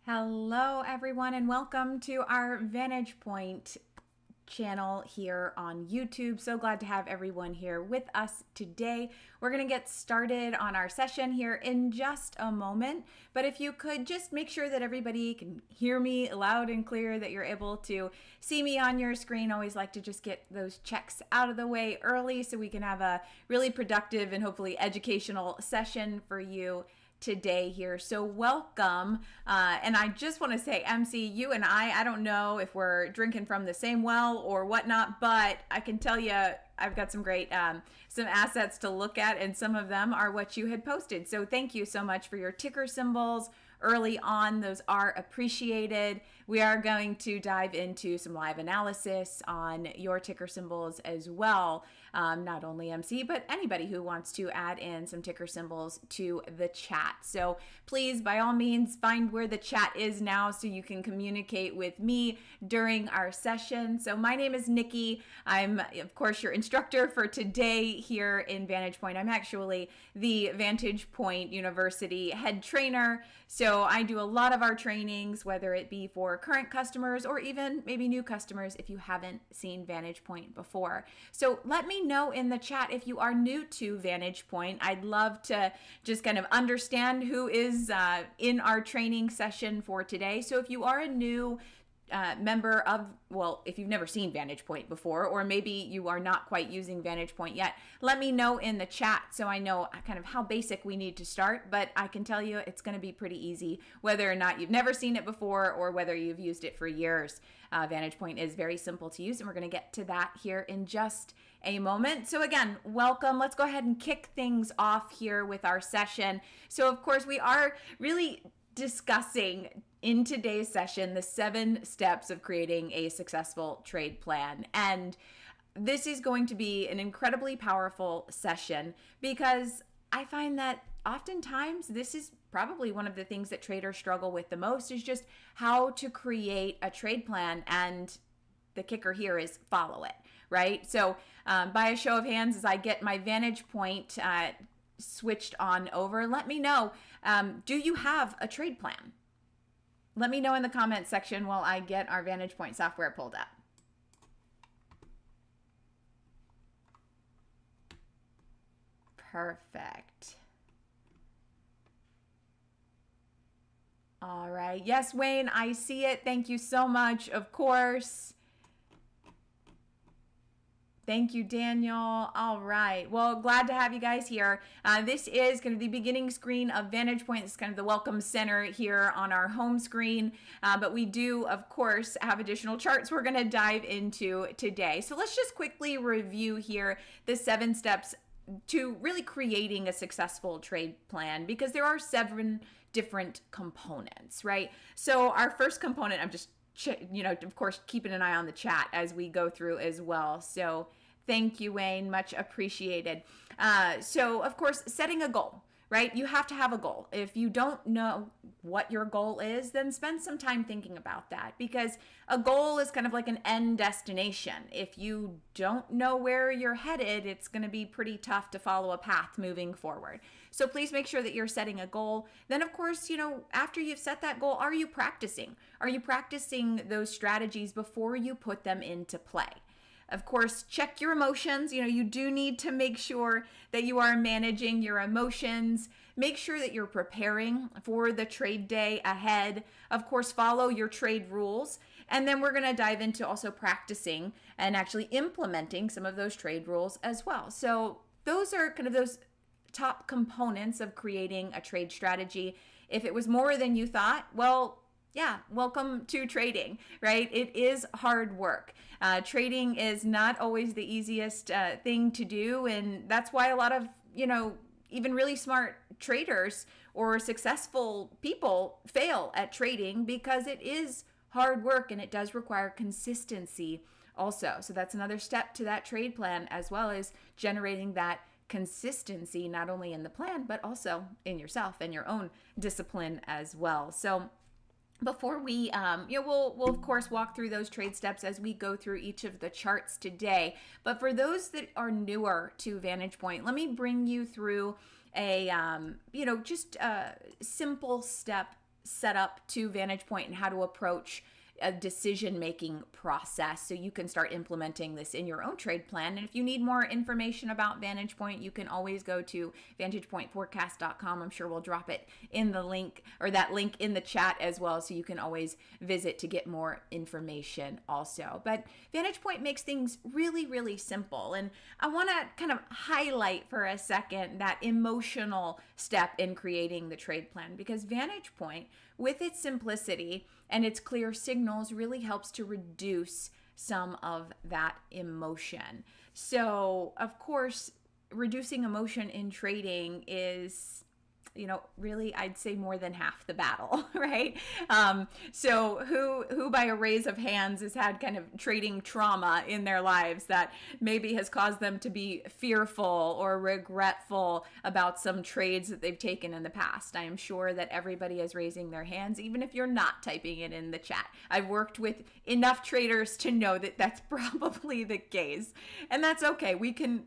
Hello, everyone, and welcome to our VantagePoint channel here on YouTube. So glad to have everyone here with us today. We're going to get started on our session here in just a moment, but if you could just make sure that everybody can hear me loud and clear, that you're able to see me on your screen. Always like to just get those checks out of the way early so we can have a really productive and hopefully educational session for you today here. So welcome. And I just want to say, MC, you and I don't know if we're drinking from the same well or whatnot, but I can tell you I've got some great some assets to look at, and some of them are what you had posted. So thank you so much for your ticker symbols early on. Those are appreciated. We are going to dive into some live analysis on your ticker symbols as well. Not only MC, but anybody who wants to add in some ticker symbols to the chat. So please, by all means, find where the chat is now so you can communicate with me during our session. So my name is Nikki. I'm, of course, your instructor for today here in VantagePoint. I'm actually the VantagePoint University head trainer. So I do a lot of our trainings, whether it be for current customers or even maybe new customers if you haven't seen VantagePoint before. So let me know in the chat if you are new to VantagePoint. I'd love to just kind of understand who is in our training session for today. So if you are a new member of, well, if you've never seen VantagePoint before, or maybe you are not quite using VantagePoint yet, let me know in the chat so I know kind of how basic we need to start. But I can tell you it's going to be pretty easy, whether or not you've never seen it before or whether you've used it for years. VantagePoint is very simple to use, and we're going to get to that here in just a moment. So again, welcome. Let's go ahead and kick things off here with our session. So of course, we are really discussing in today's session the 7 steps of creating a successful trade plan. And this is going to be an incredibly powerful session because I find that oftentimes this is probably one of the things that traders struggle with the most, is just how to create a trade plan. And the kicker here is follow it, right? So by a show of hands, as I get my VantagePoint switched on over, let me know, do you have a trade plan? Let me know in the comments section while I get our VantagePoint software pulled up. Perfect. All right. Yes, Wayne, I see it. Thank you so much. Of course. Thank you, Daniel. All right. Well, glad to have you guys here. This is kind of the beginning screen of VantagePoint. It's kind of the welcome center here on our home screen. But we do, of course, have additional charts we're going to dive into today. So let's just quickly review here the 7 steps to really creating a successful trade plan, because there are 7 different components, right? So our first component, I'm just of course, keeping an eye on the chat as we go through as well. So thank you, Wayne, much appreciated. So of course, setting a goal, right? You have to have a goal. If you don't know what your goal is, then spend some time thinking about that, because a goal is kind of like an end destination. If you don't know where you're headed, it's going to be pretty tough to follow a path moving forward. So please make sure that you're setting a goal. Then of course, after you've set that goal, are you practicing? Are you practicing those strategies before you put them into play? Of course, check your emotions. You do need to make sure that you are managing your emotions. Make sure that you're preparing for the trade day ahead. Of course, follow your trade rules. And then we're going to dive into also practicing and actually implementing some of those trade rules as well. So those are kind of those top components of creating a trade strategy. If it was more than you thought, well, yeah, welcome to trading, right? It is hard work. Trading is not always the easiest thing to do. And that's why a lot of, even really smart traders or successful people fail at trading, because it is hard work and it does require consistency also. So that's another step to that trade plan, as well as generating that consistency, not only in the plan, but also in yourself and your own discipline as well. So before we, we'll of course walk through those trade steps as we go through each of the charts today. But for those that are newer to VantagePoint, let me bring you through a, just a simple step setup to VantagePoint and how to approach a decision-making process so you can start implementing this in your own trade plan. And if you need more information about VantagePoint, you can always go to VantagePointForecast.com. I'm sure we'll drop it in the link, or that link in the chat as well, so you can always visit to get more information also. But VantagePoint makes things really, really simple. And I want to kind of highlight for a second that emotional step in creating the trade plan, because VantagePoint, with its simplicity and its clear signals, really helps to reduce some of that emotion. So, of course, reducing emotion in trading is, really, I'd say more than half the battle, right? So who by a raise of hands has had kind of trading trauma in their lives that maybe has caused them to be fearful or regretful about some trades that they've taken in the past? I am sure that everybody is raising their hands, even if you're not typing it in the chat. I've worked with enough traders to know that that's probably the case, and that's okay. We can,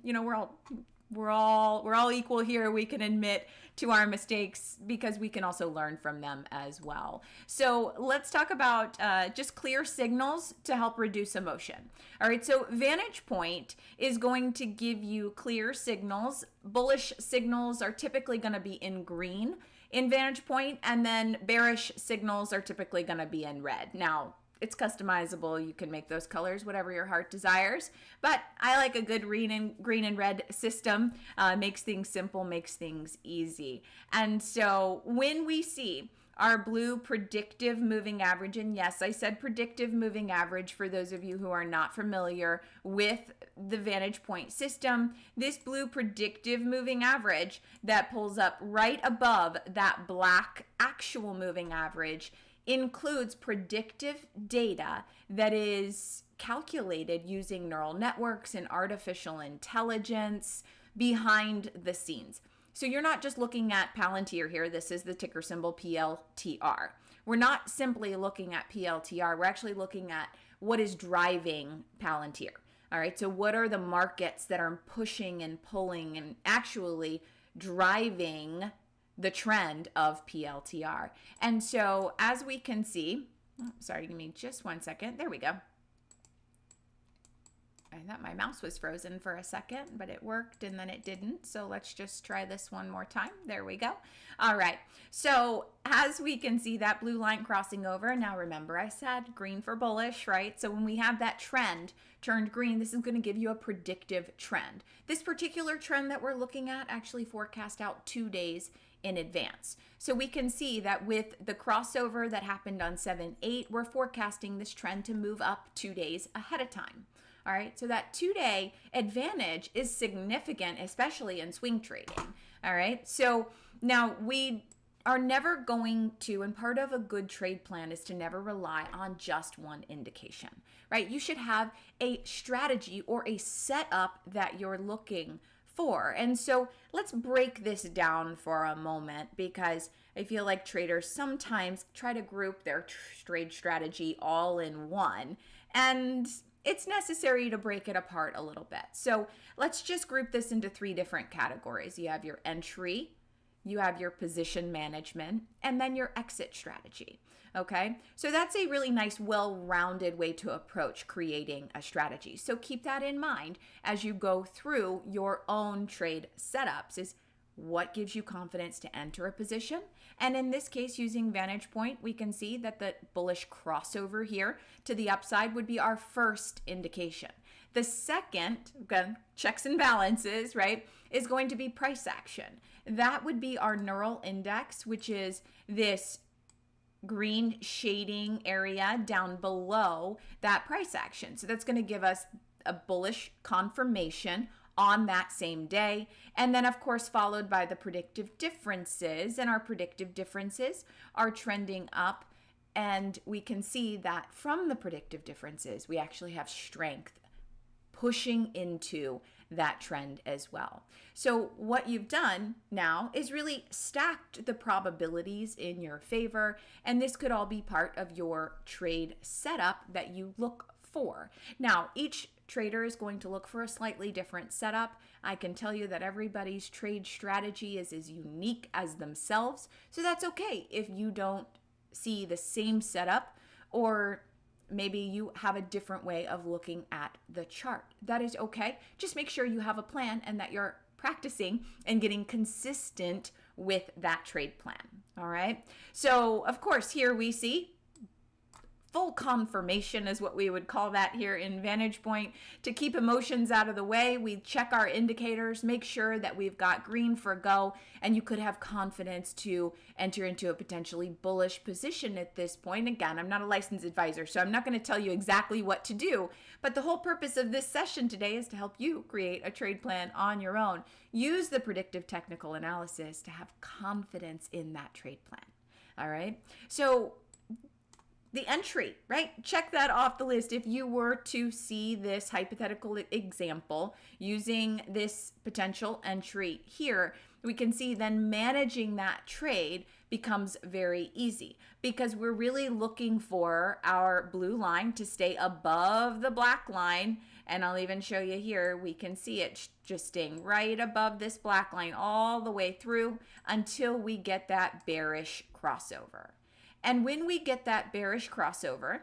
we're all equal here. We can admit to our mistakes because we can also learn from them as well. So let's talk about just clear signals to help reduce emotion. All right, so VantagePoint is going to give you clear signals. Bullish signals are typically going to be in green in VantagePoint, and then bearish signals are typically going to be in red. Now, it's customizable. You can make those colors whatever your heart desires, but I like a good green and red system. Makes things simple, makes things easy. And so when we see our blue predictive moving average, and yes, I said predictive moving average for those of you who are not familiar with the VantagePoint system, this blue predictive moving average that pulls up right above that black actual moving average includes predictive data that is calculated using neural networks and artificial intelligence behind the scenes. So you're not just looking at Palantir here. This is the ticker symbol PLTR. We're not simply looking at PLTR. We're actually looking at what is driving Palantir. All right, so what are the markets that are pushing and pulling and actually driving the trend of PLTR. And so as we can see, sorry, give me just 1 second. There we go. I thought my mouse was frozen for a second, but it worked and then it didn't. So let's just try this one more time. There we go. All right. So as we can see that blue line crossing over, now remember I said green for bullish, right? So when we have that trend turned green, this is going to give you a predictive trend. This particular trend that we're looking at actually forecast out 2 days in advance. So we can see that with the crossover that happened on 7/8, we're forecasting this trend to move up 2 days ahead of time. All right, so that 2-day advantage is significant, especially in swing trading. All right, so now we are never going to, and part of a good trade plan is to never rely on just one indication, right? You should have a strategy or a setup that you're looking for. And so let's break this down for a moment, because I feel like traders sometimes try to group their trade strategy all in one, and it's necessary to break it apart a little bit. So let's just group this into 3 different categories. You have your entry, you have your position management, and then your exit strategy. Okay, so that's a really nice, well-rounded way to approach creating a strategy. So keep that in mind as you go through your own trade setups, is what gives you confidence to enter a position. And in this case, using VantagePoint, we can see that the bullish crossover here to the upside would be our first indication. The second, again, checks and balances, right, is going to be price action. That would be our neural index, which is this green shading area down below that price action. So that's going to give us a bullish confirmation on that same day. And then, of course, followed by the predictive differences. And our predictive differences are trending up. And we can see that from the predictive differences, we actually have strength pushing into that trend as well. So what you've done now is really stacked the probabilities in your favor, and this could all be part of your trade setup that you look for. Now, each trader is going to look for a slightly different setup. I can tell you that everybody's trade strategy is as unique as themselves, so that's okay if you don't see the same setup, or maybe you have a different way of looking at the chart. That is okay. Just make sure you have a plan and that you're practicing and getting consistent with that trade plan. All right. So of course, here we see full confirmation is what we would call that here in VantagePoint. To keep emotions out of the way, we check our indicators, make sure that we've got green for go, and you could have confidence to enter into a potentially bullish position at this point. Again, I'm not a licensed advisor, so I'm not going to tell you exactly what to do, but the whole purpose of this session today is to help you create a trade plan on your own. Use the predictive technical analysis to have confidence in that trade plan. All right. So the entry, right? Check that off the list. If you were to see this hypothetical example using this potential entry here, we can see then managing that trade becomes very easy because we're really looking for our blue line to stay above the black line. And I'll even show you here, we can see it just staying right above this black line all the way through until we get that bearish crossover. And when we get that bearish crossover,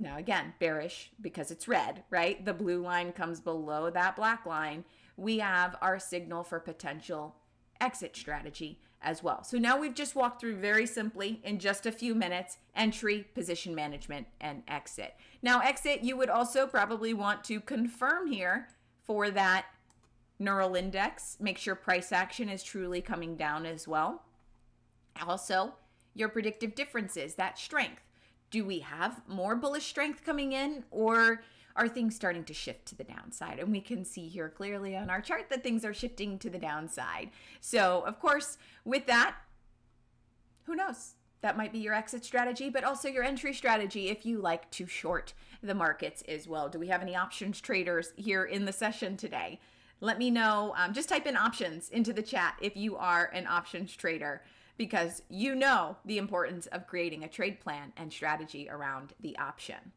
now again, bearish because it's red, right? The blue line comes below that black line. We have our signal for potential exit strategy as well. So now we've just walked through very simply in just a few minutes, entry, position management, and exit. Now exit, you would also probably want to confirm here for that neural index. Make sure price action is truly coming down as well. Also, your predictive differences, that strength. Do we have more bullish strength coming in, or are things starting to shift to the downside? And we can see here clearly on our chart that things are shifting to the downside. So of course, with that, who knows? That might be your exit strategy, but also your entry strategy if you like to short the markets as well. Do we have any options traders here in the session today? Let me know. Just type in options into the chat if you are an options trader, because you know the importance of creating a trade plan and strategy around the option.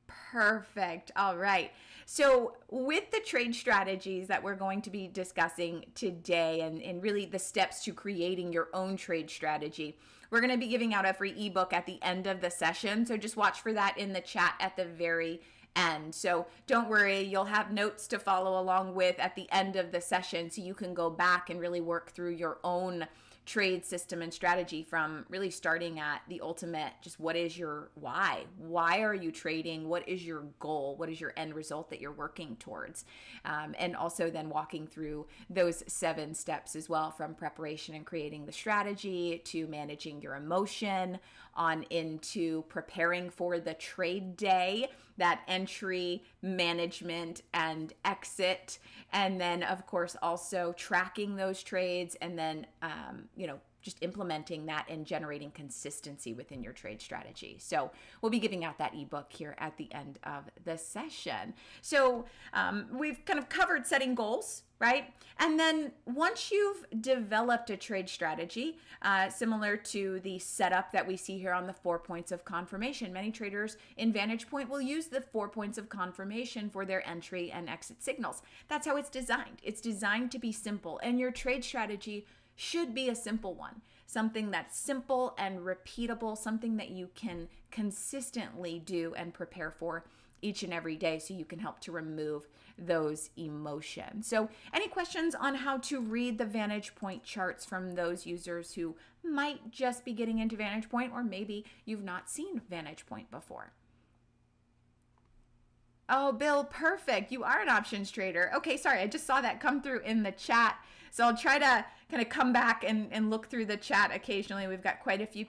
Perfect. All right. So with the trade strategies that we're going to be discussing today and really the steps to creating your own trade strategy, we're going to be giving out a free ebook at the end of the session. So just watch for that in the chat at the very end. So don't worry, you'll have notes to follow along with at the end of the session so you can go back and really work through your own trade system and strategy, from really starting at the ultimate, just what is your why? Why are you trading? What is your goal? What is your end result that you're working towards? And also then walking through those 7 steps as well, from preparation and creating the strategy to managing your emotion on into preparing for the trade day, that entry, management, and exit. And then of course also tracking those trades, and then just implementing that and generating consistency within your trade strategy. So we'll be giving out that ebook here at the end of the session. So we've kind of covered setting goals, right? And then once you've developed a trade strategy, similar to the setup that we see here on the 4 points of confirmation, many traders in VantagePoint will use the 4 points of confirmation for their entry and exit signals. That's how it's designed. It's designed to be simple, and your trade strategy should be a simple one, something that's simple and repeatable, something that you can consistently do and prepare for each and every day so you can help to remove those emotions. So any questions on how to read the VantagePoint charts from those users who might just be getting into VantagePoint, or maybe you've not seen VantagePoint before? Oh, Bill, perfect. You are an options trader. Okay, sorry, I just saw that come through in the chat. So I'll try to kind of come back and look through the chat occasionally. We've got quite a few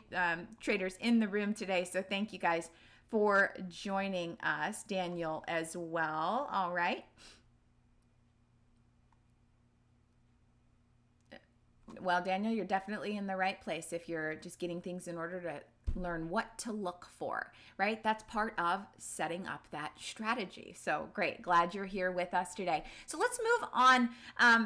traders in the room today, so thank you guys for joining us. Daniel as well. All right. Well, Daniel, you're definitely in the right place if you're just getting things in order to learn what to look for, right? That's part of setting up that strategy. So great. Glad you're here with us today. So let's move on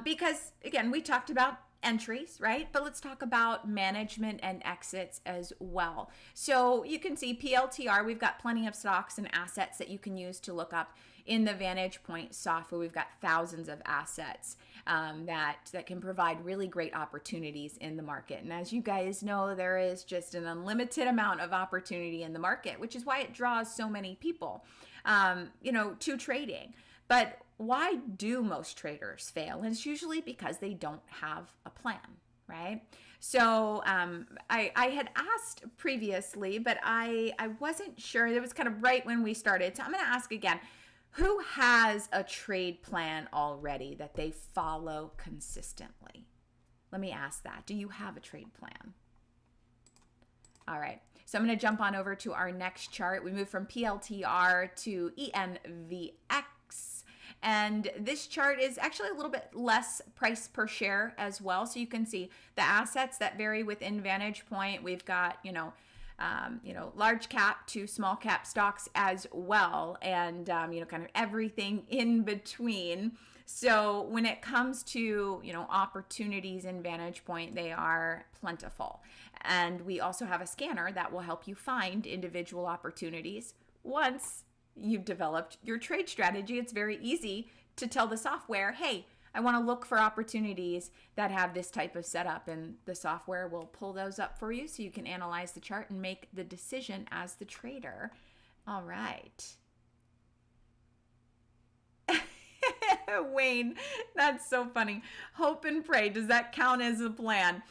because, again, we talked about entries, right? But let's talk about management and exits as well. So you can see PLTR, we've got plenty of stocks and assets that you can use to look up in the VantagePoint software. We've got thousands of assets that can provide really great opportunities in the market. And as you guys know, there is just an unlimited amount of opportunity in the market, which is why it draws so many people, to trading. But why do most traders fail? And it's usually because they don't have a plan, right? So I had asked previously, but I wasn't sure. It was kind of right when we started. So I'm going to ask again. Who has a trade plan already that they follow consistently? Let me ask that. Do you have a trade plan? All right. So I'm going to jump on over to our next chart. We move from PLTR to ENVX. And this chart is actually a little bit less price per share as well. So you can see the assets that vary within VantagePoint. We've got, large cap to small cap stocks as well, and kind of everything in between. So when it comes to opportunities in VantagePoint, they are plentiful, and we also have a scanner that will help you find individual opportunities. Once you've developed your trade strategy, it's very easy to tell the software, hey, I want to look for opportunities that have this type of setup, and the software will pull those up for you so you can analyze the chart and make the decision as the trader. All right. Wayne, that's so funny. Hope and pray. Does that count as a plan?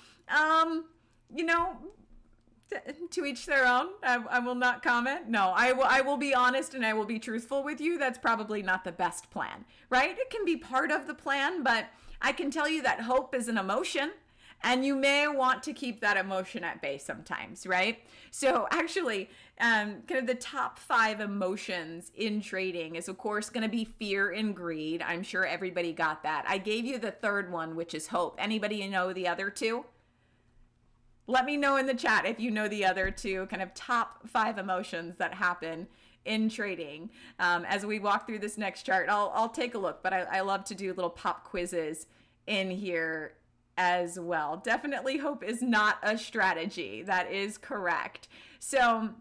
To each their own. I will not comment. No, I will be honest and I will be truthful with you. That's probably not the best plan, right? It can be part of the plan, but I can tell you that hope is an emotion, and you may want to keep that emotion at bay sometimes, right? So actually, kind of the top 5 emotions in trading is, of course, going to be fear and greed. I'm sure everybody got that. I gave you the third one, which is hope. Anybody know the other two? Let me know in the chat if you know the other two kind of top 5 emotions that happen in trading. As we walk through this next chart, I'll take a look, but I love to do little pop quizzes in here as well. Definitely hope is not a strategy. That is correct. So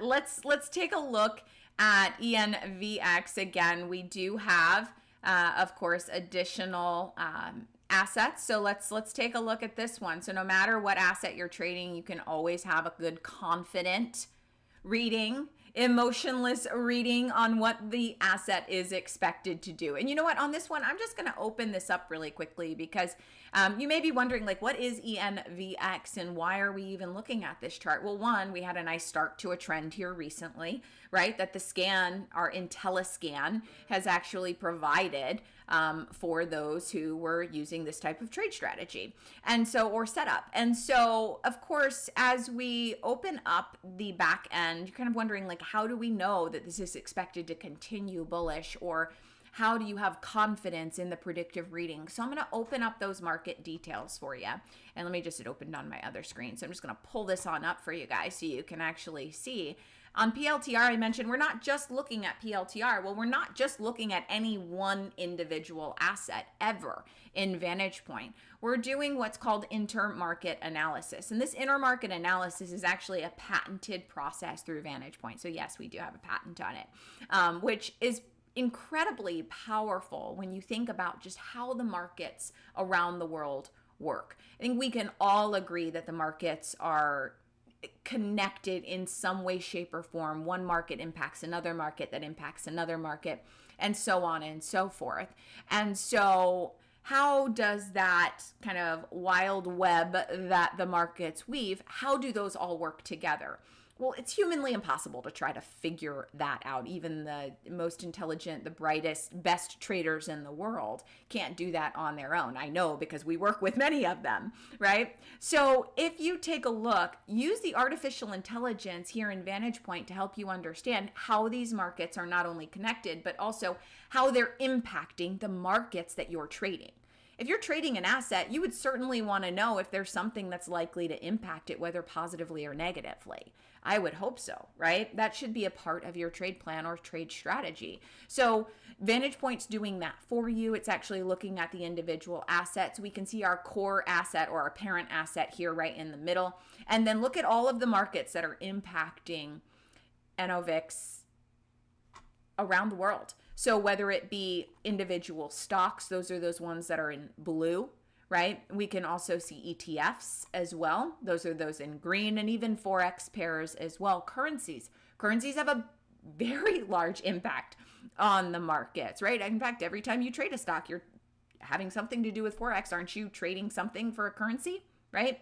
let's take a look at ENVX. Again, we do have, of course, additional assets. So let's take a look at this one. So no matter what asset you're trading, you can always have a good confident reading, emotionless reading on what the asset is expected to do. And you know what, on this one, I'm just going to open this up really quickly because you may be wondering, like, what is ENVX and why are we even looking at this chart? Well, one, we had a nice start to a trend here recently, right? That the scan, our IntelliScan, has actually provided for those who were using this type of trade strategy or setup. And so, of course, as we open up the back end, you're kind of wondering, like, how do we know that this is expected to continue bullish, or how do you have confidence in the predictive reading? So I'm going to open up those market details for you. And let me just, it opened on my other screen. So I'm just going to pull this on up for you guys so you can actually see. On PLTR, I mentioned we're not just looking at PLTR. Well, we're not just looking at any one individual asset ever in VantagePoint. We're doing what's called intermarket analysis. And this intermarket analysis is actually a patented process through VantagePoint. So yes, we do have a patent on it, which is incredibly powerful when you think about just how the markets around the world work. I think we can all agree that the markets are connected in some way, shape, or form. One market impacts another market that impacts another market, and so on and so forth. And so how does that kind of wild web that the markets weave, how do those all work together? Well, it's humanly impossible to try to figure that out. Even the most intelligent, the brightest, best traders in the world can't do that on their own. I know because we work with many of them, right? So if you take a look, use the artificial intelligence here in VantagePoint to help you understand how these markets are not only connected, but also how they're impacting the markets that you're trading. If you're trading an asset, you would certainly want to know if there's something that's likely to impact it, whether positively or negatively. I would hope so, right? That should be a part of your trade plan or trade strategy. So VantagePoint's doing that for you. It's actually looking at the individual assets. We can see our core asset or our parent asset here right in the middle. And then look at all of the markets that are impacting NOVIX around the world. So whether it be individual stocks, those are those ones that are in blue, right? We can also see ETFs as well. Those are those in green, and even Forex pairs as well. Currencies have a very large impact on the markets, right? In fact, every time you trade a stock, you're having something to do with Forex. Aren't you trading something for a currency, right?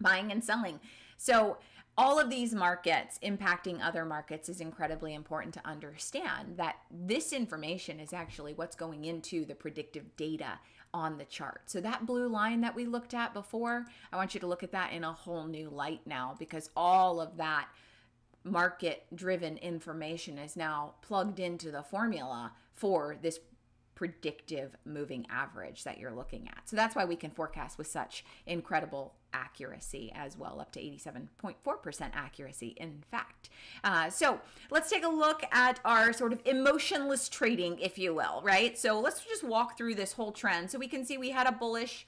Buying and selling. So all of these markets impacting other markets is incredibly important to understand that this information is actually what's going into the predictive data on the chart. So that blue line that we looked at before, I want you to look at that in a whole new light now, because all of that market-driven information is now plugged into the formula for this predictive moving average that you're looking at. So that's why we can forecast with such incredible accuracy as well, up to 87.4% accuracy, in fact. So let's take a look at our sort of emotionless trading, if you will, right? So let's just walk through this whole trend. So we can see we had a bullish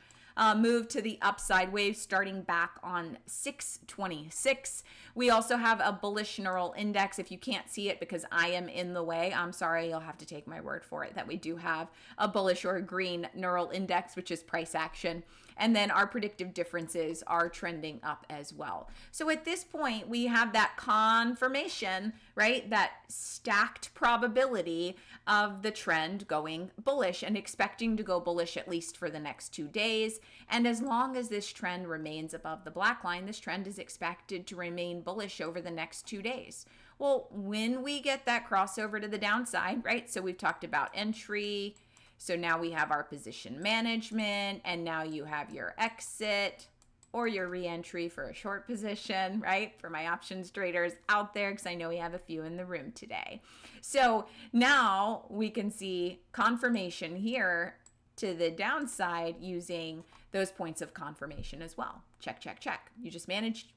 move to the upside wave starting back on 626. We also have a bullish neural index. If you can't see it because I am in the way, I'm sorry, you'll have to take my word for it that we do have a bullish or a green neural index, which is price action. And then our predictive differences are trending up as well. So at this point, we have that confirmation, right? That stacked probability of the trend going bullish and expecting to go bullish at least for the next 2 days. And as long as this trend remains above the black line, this trend is expected to remain bullish over the next 2 days. Well, when we get that crossover to the downside, right? So we've talked about entry. So now we have our position management, and now you have your exit or your re-entry for a short position, right? For my options traders out there, because I know we have a few in the room today. So now we can see confirmation here to the downside using those points of confirmation as well. Check, check, check. You just managed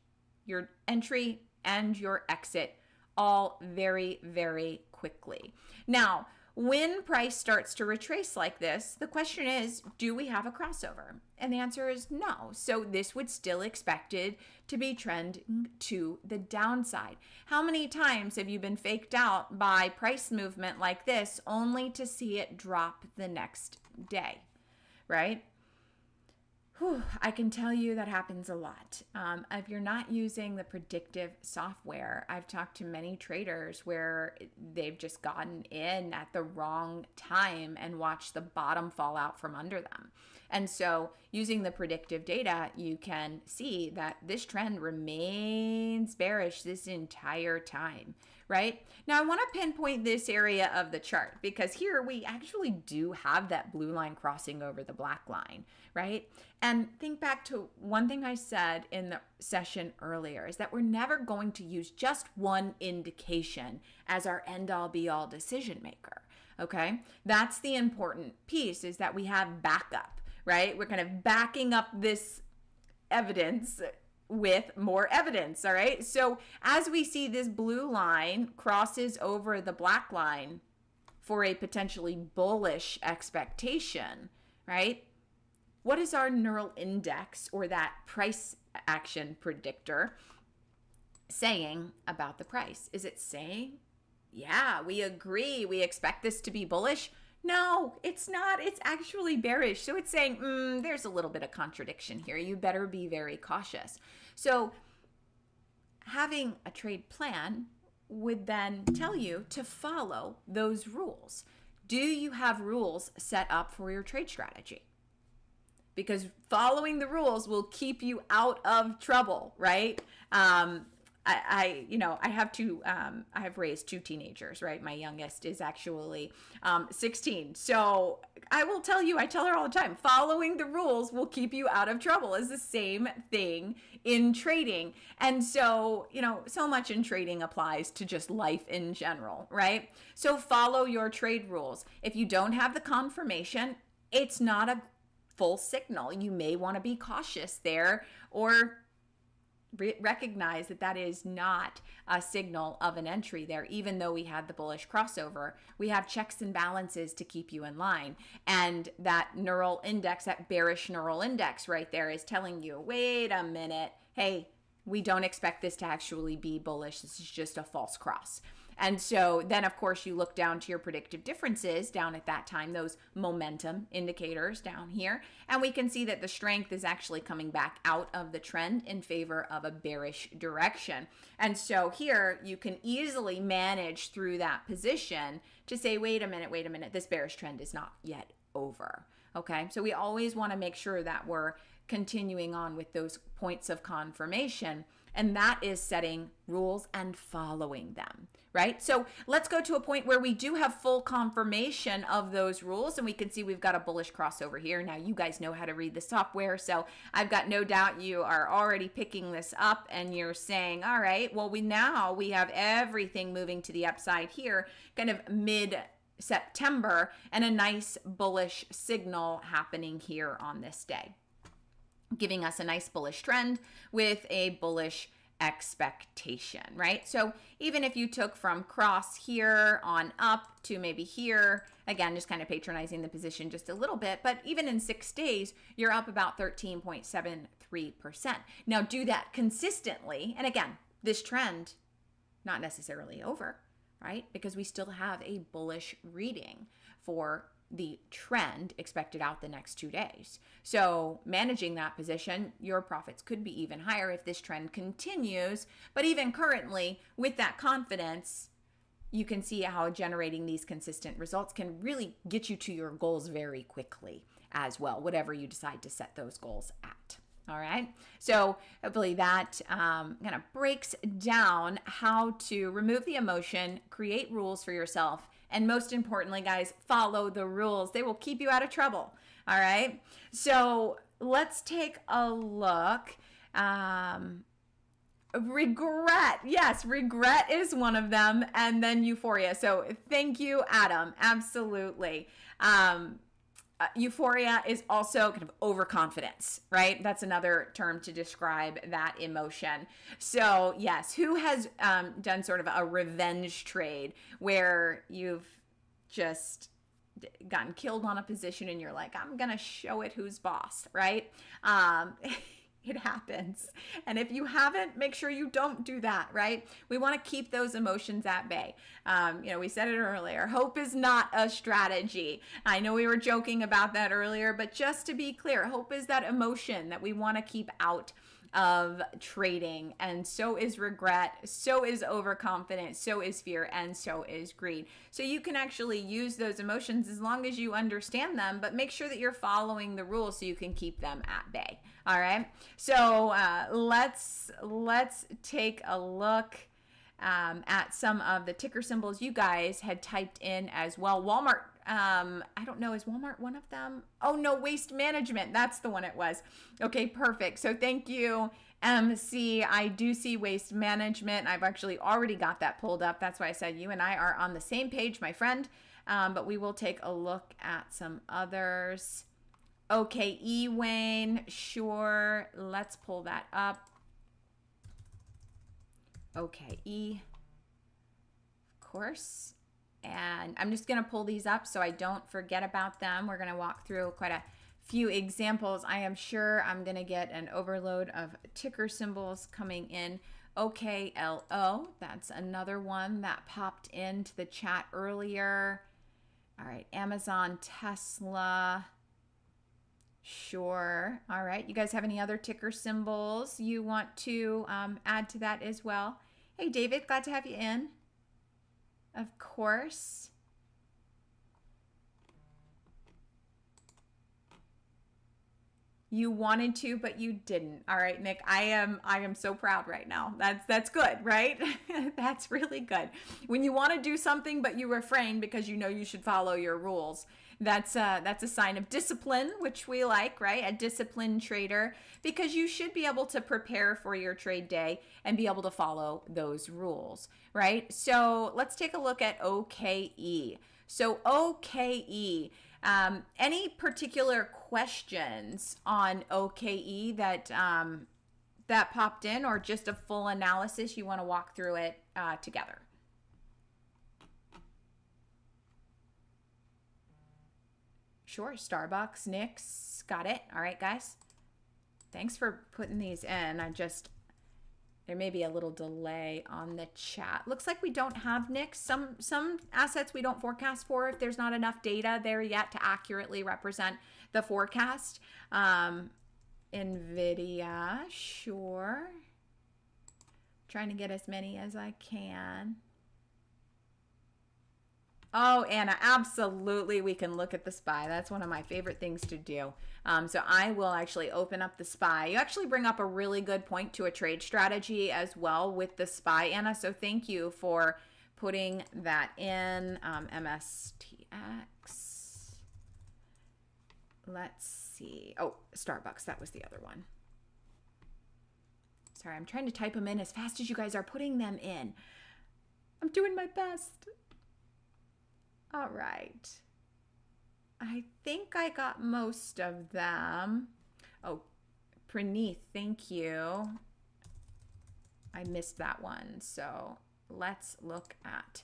your entry and your exit all very, very quickly. Now, when price starts to retrace like this, the question is, do we have a crossover? And the answer is no. So this would still expected to be trending to the downside. How many times have you been faked out by price movement like this only to see it drop the next day, right? Whew, I can tell you that happens a lot. If you're not using the predictive software, I've talked to many traders where they've just gotten in at the wrong time and watched the bottom fall out from under them. And so using the predictive data, you can see that this trend remains bearish this entire time, right? Now I want to pinpoint this area of the chart because here we actually do have that blue line crossing over the black line, right? And think back to one thing I said in the session earlier is that we're never going to use just one indication as our end all be all decision maker, okay? That's the important piece, is that we have backup, right? We're kind of backing up this evidence with more evidence, all right? So as we see this blue line crosses over the black line for a potentially bullish expectation, right? What is our neural index, or that price action predictor, saying about the price? Is it saying, yeah, we agree, we expect this to be bullish? No, it's not. It's actually bearish. So it's saying, there's a little bit of contradiction here. You better be very cautious. So having a trade plan would then tell you to follow those rules. Do you have rules set up for your trade strategy? Because following the rules will keep you out of trouble, right? I have raised 2 teenagers, right? My youngest is actually 16. So I will tell you, I tell her all the time, following the rules will keep you out of trouble is the same thing in trading. And so, so much in trading applies to just life in general, right? So follow your trade rules. If you don't have the confirmation, it's not a full signal. You may want to be cautious there, or recognize that that is not a signal of an entry there. Even though we had the bullish crossover, we have checks and balances to keep you in line. And that neural index, that bearish neural index right there, is telling you, wait a minute, hey, we don't expect this to actually be bullish. This is just a false cross. And so then, of course, you look down to your predictive differences down at that time, those momentum indicators down here, and we can see that the strength is actually coming back out of the trend in favor of a bearish direction. And so here you can easily manage through that position to say, wait a minute, this bearish trend is not yet over. Okay, so we always want to make sure that we're continuing on with those points of confirmation, and that is setting rules and following them, right? So let's go to a point where we do have full confirmation of those rules, and we can see we've got a bullish crossover here. Now, you guys know how to read the software, so I've got no doubt you are already picking this up and you're saying, all right, well, we have everything moving to the upside here, kind of mid-September, and a nice bullish signal happening here on this day, giving us a nice bullish trend with a bullish expectation, right? So even if you took from cross here on up to maybe here, again, just kind of patronizing the position just a little bit, but even in 6 days, you're up about 13.73%. Now do that consistently. And again, this trend, not necessarily over, right? Because we still have a bullish reading for the trend expected out the next 2 days. So managing that position, your profits could be even higher if this trend continues. But even currently, with that confidence, you can see how generating these consistent results can really get you to your goals very quickly as well, whatever you decide to set those goals at. All right, so hopefully that kind of breaks down how to remove the emotion, create rules for yourself, and most importantly, guys, follow the rules. They will keep you out of trouble. All right, so let's take a look. Regret. Yes, regret is one of them. And then euphoria. So thank you, Adam. Absolutely. Euphoria is also kind of overconfidence, right? That's another term to describe that emotion. So yes, who has done sort of a revenge trade where you've just gotten killed on a position and you're like, I'm going to show it who's boss, right? It happens. And if you haven't, make sure you don't do that, right? We want to keep those emotions at bay. We said it earlier, hope is not a strategy. I know we were joking about that earlier, but just to be clear, hope is that emotion that we want to keep out of trading, and so is regret, so is overconfidence, so is fear, and so is greed. So you can actually use those emotions as long as you understand them, but make sure that you're following the rules so you can keep them at bay. All right, so let's take a look at some of the ticker symbols you guys had typed in as well. Walmart, I don't know, is Walmart one of them? Oh no, waste management, that's the one it was. Okay, perfect. So thank you, MC. I do see waste management. I've actually already got that pulled up. That's why I said you and I are on the same page, my friend. But we will take a look at some others. Okay, Wayne, sure. Let's pull that up. Okay, of course. And I'm just going to pull these up so I don't forget about them. We're going to walk through quite a few examples. I am sure I'm going to get an overload of ticker symbols coming in. OKLO, that's another one that popped into the chat earlier. All right, Amazon, Tesla. Sure. All right. You guys have any other ticker symbols you want to add to that as well? Hey, David, glad to have you in. Of course. You wanted to, but you didn't. All right, Nick, I am so proud right now. That's good, right? That's really good. When you want to do something, but you refrain because you know you should follow your rules. That's a sign of discipline, which we like, right? A disciplined trader, because you should be able to prepare for your trade day and be able to follow those rules, right? So let's take a look at OKE. So OKE, Any particular questions on OKE that that popped in, or just a full analysis? You want to walk through it together? Sure. Starbucks, Nick's, got it. All right, guys. Thanks for putting these in. There may be a little delay on the chat. Looks like we don't have Nick's. Some assets we don't forecast for if there's not enough data there yet to accurately represent the forecast. NVIDIA, sure. Trying to get as many as I can. Oh, Anna, absolutely. We can look at the SPY. That's one of my favorite things to do. So I will actually open up the SPY. You actually bring up a really good point to a trade strategy as well with the SPY, Anna. So thank you for putting that in. MSTX. Let's see. Oh, Starbucks. That was the other one. Sorry, I'm trying to type them in as fast as you guys are putting them in. I'm doing my best. All right. I think I got most of them. Oh, Praneeth, thank you. I missed that one. So let's look at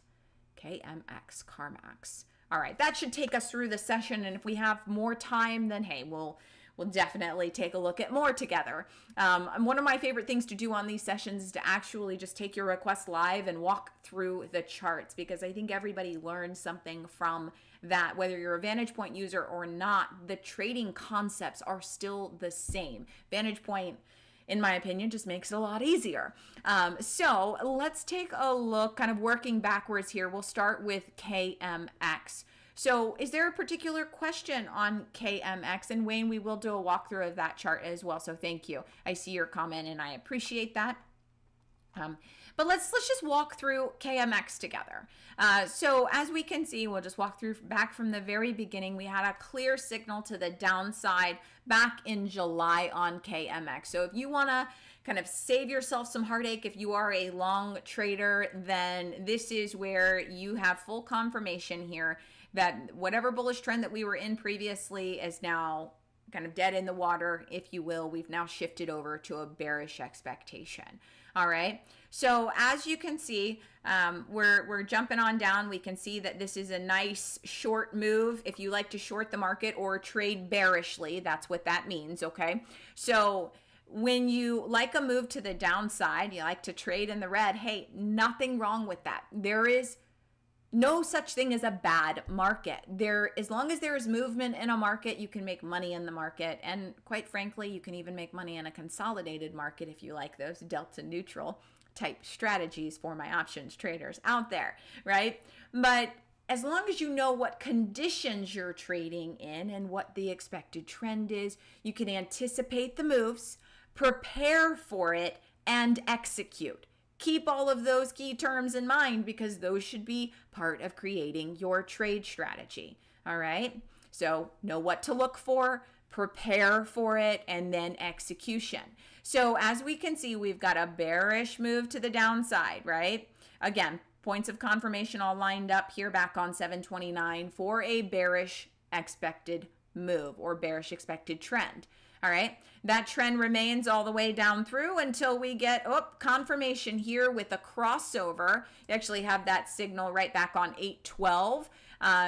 KMX, CarMax. All right, that should take us through the session. And if we have more time, then hey, we'll definitely take a look at more together. One of my favorite things to do on these sessions is to actually just take your request live and walk through the charts, because I think everybody learns something from that. Whether you're a VantagePoint user or not, the trading concepts are still the same. VantagePoint, in my opinion, just makes it a lot easier. So let's take a look, kind of working backwards here. We'll start with KMX. So is there a particular question on KMX? And Wayne, we will do a walkthrough of that chart as well. So thank you. I see your comment and I appreciate that. But let's just walk through KMX together. So as we can see, we'll just walk through back from the very beginning. We had a clear signal to the downside back in July on KMX. So if you want to kind of save yourself some heartache, if you are a long trader, then this is where you have full confirmation here that whatever bullish trend that we were in previously is now kind of dead in the water, if you will. We've now shifted over to a bearish expectation. All right. So as you can see, we're jumping on down. We can see that this is a nice short move. If you like to short the market or trade bearishly, that's what that means. Okay. So when you like a move to the downside, you like to trade in the red. Hey, nothing wrong with that. There is no such thing as a bad market. As long as there is movement in a market, you can make money in the market. And quite frankly, you can even make money in a consolidated market if you like those delta neutral type strategies for my options traders out there, right? But as long as you know what conditions you're trading in and what the expected trend is, you can anticipate the moves, prepare for it, and execute. Keep all of those key terms in mind, because those should be part of creating your trade strategy. All right. So know what to look for, prepare for it, and then execution. So as we can see, we've got a bearish move to the downside, right? Again, points of confirmation all lined up here back on 729 for a bearish expected move or bearish expected trend. All right, that trend remains all the way down through until we get confirmation here with a crossover. You actually have that signal right back on 812.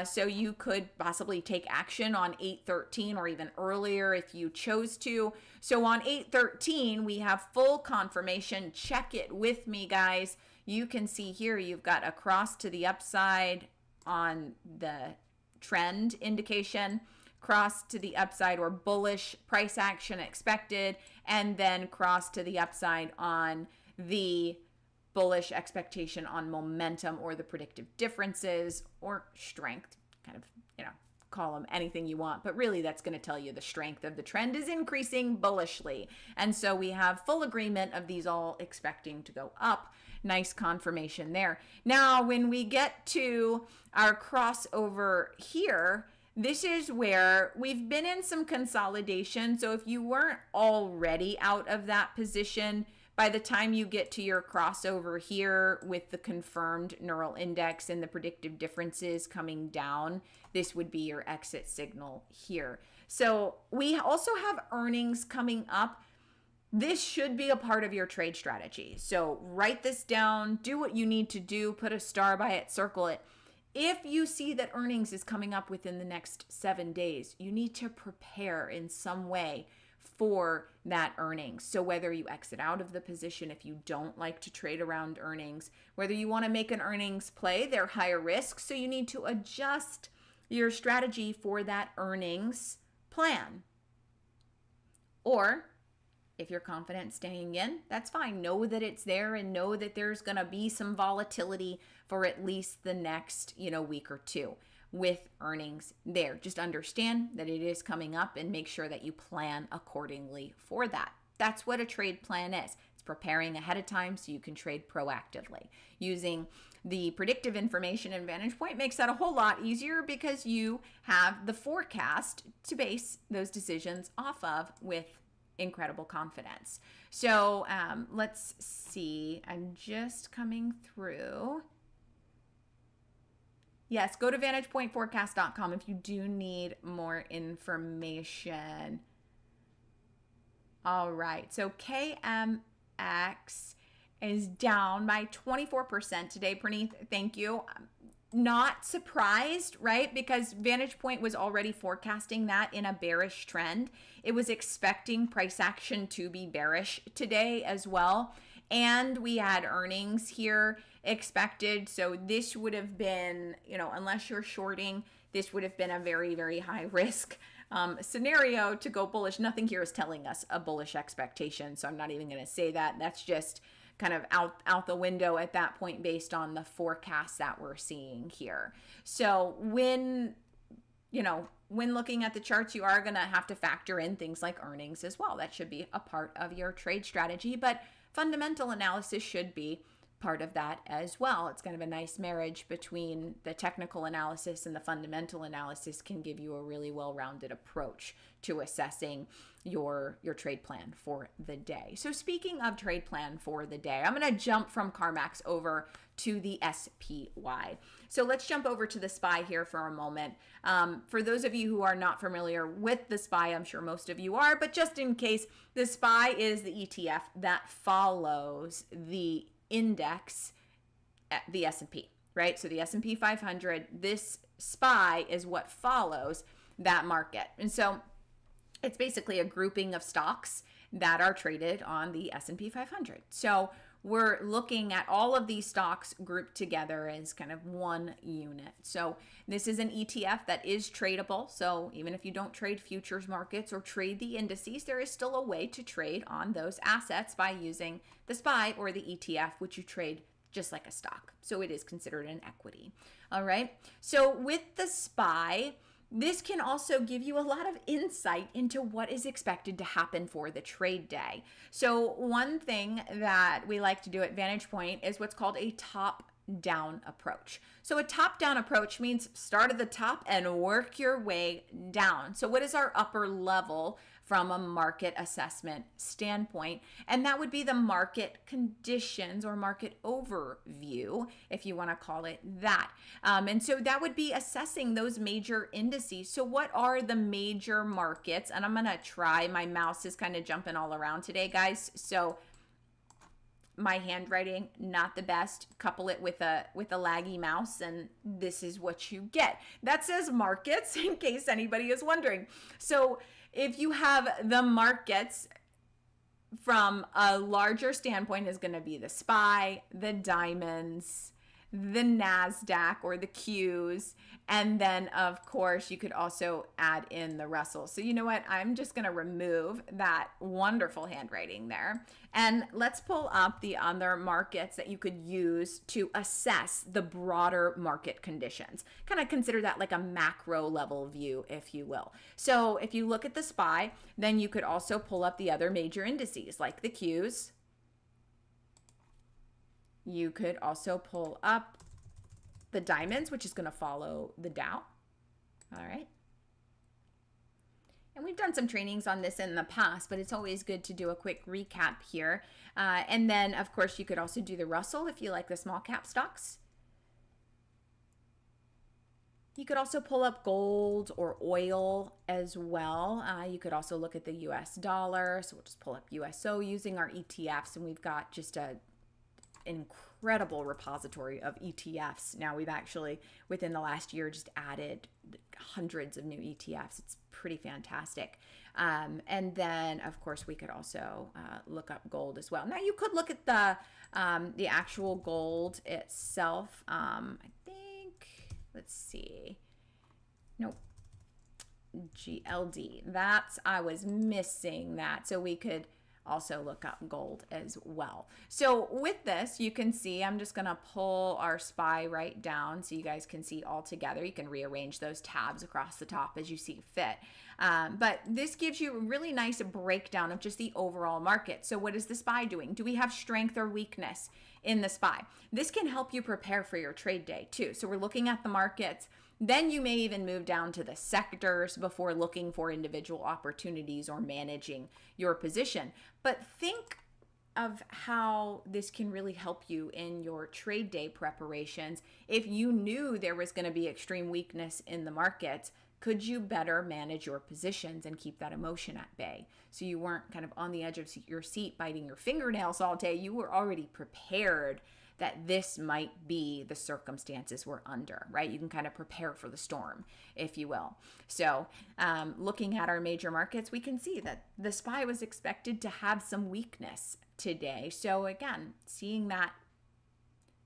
So you could possibly take action on 813 or even earlier if you chose to. So on 813, we have full confirmation. Check it with me, guys. You can see here you've got a cross to the upside on the trend indication, cross to the upside or bullish price action expected, and then cross to the upside on the bullish expectation on momentum or the predictive differences or strength. Kind of, call them anything you want, but really that's going to tell you the strength of the trend is increasing bullishly. And so we have full agreement of these all expecting to go up. Nice confirmation there. Now, when we get to our crossover here, this is where we've been in some consolidation. So if you weren't already out of that position By the time you get to your crossover here with the confirmed neural index and the predictive differences coming down, this would be your exit signal here. So we also have earnings coming up. This should be a part of your trade strategy. So write this down, do what you need to do, put a star by it, circle it. If you see that earnings is coming up within the next 7 days, you need to prepare in some way for that earnings. So whether you exit out of the position if you don't like to trade around earnings, whether you want to make an earnings play, they're higher risk, so you need to adjust your strategy for that earnings plan. Or if you're confident staying in, that's fine. Know that it's there and know that there's going to be some volatility for at least the next, week or two with earnings there. Just understand that it is coming up and make sure that you plan accordingly for that. That's what a trade plan is. It's preparing ahead of time so you can trade proactively. Using the predictive information in VantagePoint makes that a whole lot easier because you have the forecast to base those decisions off of with incredible confidence. So let's see. I'm just coming through. Yes, go to VantagePointForecast.com if you do need more information. All right, so KMX is down by 24% today. Praneeth, thank you. Not surprised, right? Because VantagePoint was already forecasting that in a bearish trend. It was expecting price action to be bearish today as well. And we had earnings here expected. So this would have been, unless you're shorting, this would have been a very, very high risk scenario to go bullish. Nothing here is telling us a bullish expectation. So I'm not even going to say that. That's just kind of out the window at that point based on the forecast that we're seeing here. So when looking at the charts, you are going to have to factor in things like earnings as well. That should be a part of your trade strategy, but fundamental analysis should be part of that as well. It's kind of a nice marriage between the technical analysis and the fundamental analysis can give you a really well-rounded approach to assessing your trade plan for the day. So speaking of trade plan for the day, I'm going to jump from CarMax over to the SPY. So let's jump over to the SPY here for a moment. For those of you who are not familiar with the SPY, I'm sure most of you are, but just in case, the SPY is the ETF that follows the index, the S&P, right? So the S&P 500, this SPY is what follows that market. And so it's basically a grouping of stocks that are traded on the S&P 500. So we're looking at all of these stocks grouped together as kind of one unit. So this is an ETF that is tradable. So even if you don't trade futures markets or trade the indices, there is still a way to trade on those assets by using the SPY or the ETF, which you trade just like a stock. So it is considered an equity. All right. So with the SPY, this can also give you a lot of insight into what is expected to happen for the trade day. So one thing that we like to do at VantagePoint is what's called a top-down approach. So a top-down approach means start at the top and work your way down. So what is our upper level from a market assessment standpoint? And that would be the market conditions or market overview, if you want to call it that. And so that would be assessing those major indices. So what are the major markets? And I'm going to try, my mouse is kind of jumping all around today, guys. So my handwriting, not the best. Couple it with a laggy mouse, and this is what you get. That says markets, in case anybody is wondering. So if you have the markets from a larger standpoint is going to be the SPY, the diamonds, the NASDAQ or the Qs, and then of course you could also add in the Russell. So you know what, I'm just going to remove that wonderful handwriting there, and let's pull up the other markets that you could use to assess the broader market conditions. Kind of consider that like a macro level view, if you will. So if you look at the SPY, then you could also pull up the other major indices like the Qs. You could also pull up the diamonds, which is going to follow the Dow. All right. And we've done some trainings on this in the past, but it's always good to do a quick recap here. And then, of course, you could also do the Russell if you like the small cap stocks. You could also pull up gold or oil as well. You could also look at the US dollar. So we'll just pull up USO using our ETFs, and we've got just an incredible repository of ETFs. Now we've actually, within the last year, just added hundreds of new ETFs. It's pretty fantastic. And then, of course, we could also look up gold as well. Now you could look at the actual gold itself. I think, let's see. Nope. GLD. I was missing that. So we could also look up gold as well. So with this, you can see, I'm just going to pull our SPY right down so you guys can see all together. You can rearrange those tabs across the top as you see fit. But this gives you a really nice breakdown of just the overall market. So what is the SPY doing? Do we have strength or weakness in the SPY? This can help you prepare for your trade day too. So we're looking at the markets. Then you may even move down to the sectors before looking for individual opportunities or managing your position. But think of how this can really help you in your trade day preparations. If you knew there was going to be extreme weakness in the markets, could you better manage your positions and keep that emotion at bay? So you weren't kind of on the edge of your seat biting your fingernails all day. You were already prepared that this might be the circumstances we're under, right? You can kind of prepare for the storm, if you will. So looking at our major markets, we can see that the SPY was expected to have some weakness today. So again, seeing that,